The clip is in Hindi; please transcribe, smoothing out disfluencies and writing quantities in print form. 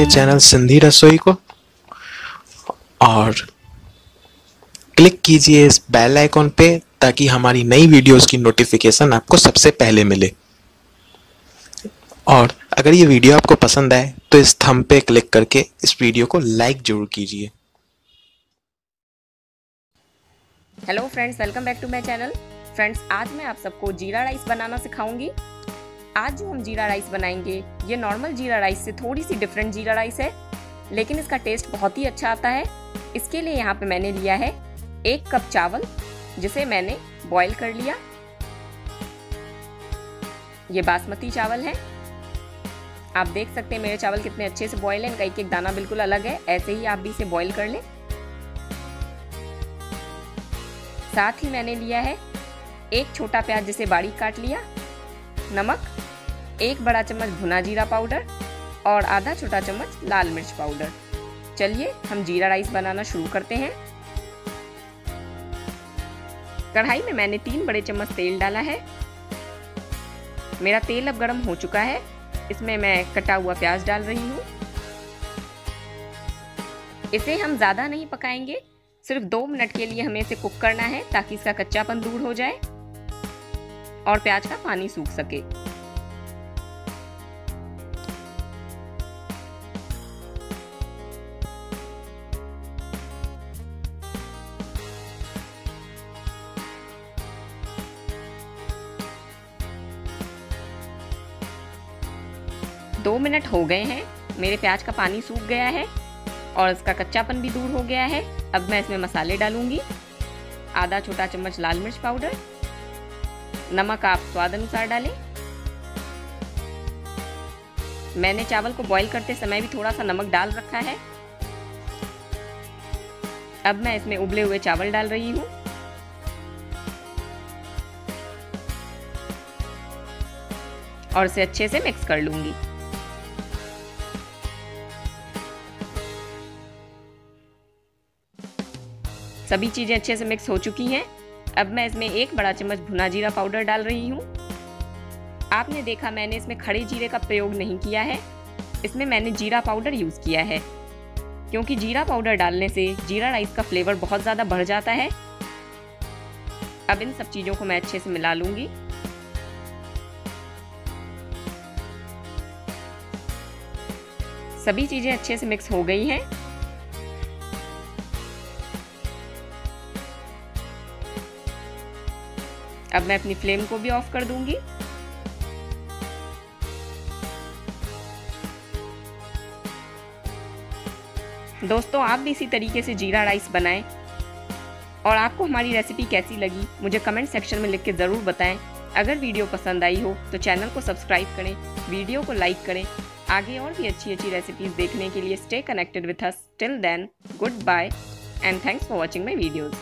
मेरे चैनल सिंधी रसोई को और क्लिक कीजिए इस बेल आइकॉन पे ताकि हमारी नई वीडियोस की नोटिफिकेशन आपको सबसे पहले मिले। और अगर ये वीडियो आपको पसंद आए तो इस थंब पे क्लिक करके इस वीडियो को लाइक जरूर कीजिए। Hello friends, welcome back to my channel. Friends, आज मैं आप सबको जीरा राइस बनाना सिखाऊंगी। आज जो हम जीरा राइस बनाएंगे ये नॉर्मल जीरा राइस से थोड़ी सी डिफरेंट जीरा राइस है, लेकिन इसका टेस्ट बहुत ही अच्छा आता है। इसके लिए यहाँ पे मैंने लिया है 1 कप चावल, जिसे मैंने बॉईल कर लिया। ये बासमती चावल है। आप देख सकते हैं मेरे चावल कितने अच्छे से बॉईल हैं, इनका एक एक दाना बिल्कुल अलग है। ऐसे ही आप भी इसे बॉईल कर लें। साथ ही मैंने लिया है 1 छोटा प्याज, जिसे बारीक काट लिया, नमक, 1 बड़ा चम्मच भुना जीरा पाउडर और आधा छोटा चम्मच लाल मिर्च पाउडर। चलिए हम जीरा राइस बनाना शुरू करते हैं। कढ़ाई में मैंने 3 बड़े चम्मच तेल डाला है। मेरा तेल अब गर्म हो चुका है। इसमें मैं कटा हुआ प्याज डाल रही हूँ। इसे हम ज्यादा नहीं पकाएंगे, सिर्फ 2 मिनट के लिए हमें इसे कुक करना है ताकि इसका कच्चापन दूर हो जाए और प्याज का पानी सूख सके। दो मिनट हो गए हैं। मेरे प्याज का पानी सूख गया है और इसका कच्चापन भी दूर हो गया है। अब मैं इसमें मसाले डालूंगी। आधा छोटा चम्मच लाल मिर्च पाउडर, नमक आप स्वाद अनुसार डालें। मैंने चावल को बॉईल करते समय भी थोड़ा सा नमक डाल रखा है। अब मैं इसमें उबले हुए चावल डाल रही हूँ और इसे अच्छे से मिक्स कर लूंगी। सभी चीजें अच्छे से मिक्स हो चुकी हैं। अब मैं इसमें 1 बड़ा चम्मच भुना जीरा पाउडर डाल रही हूँ। आपने देखा मैंने इसमें खड़े जीरे का प्रयोग नहीं किया है, इसमें मैंने जीरा पाउडर यूज किया है, क्योंकि जीरा पाउडर डालने से जीरा राइस का फ्लेवर बहुत ज्यादा बढ़ जाता है। अब इन सब चीजों को मैं अच्छे से मिला लूंगी। सभी चीजें अच्छे से मिक्स हो गई हैं। अब मैं अपनी फ्लेम को भी ऑफ कर दूंगी। दोस्तों, आप भी इसी तरीके से जीरा राइस बनाएं और आपको हमारी रेसिपी कैसी लगी मुझे कमेंट सेक्शन में लिख के ज़रूर बताएं। अगर वीडियो पसंद आई हो तो चैनल को सब्सक्राइब करें, वीडियो को लाइक करें। आगे और भी अच्छी अच्छी रेसिपीज देखने के लिए stay connected with us. Till then, goodbye and thanks for watching my videos.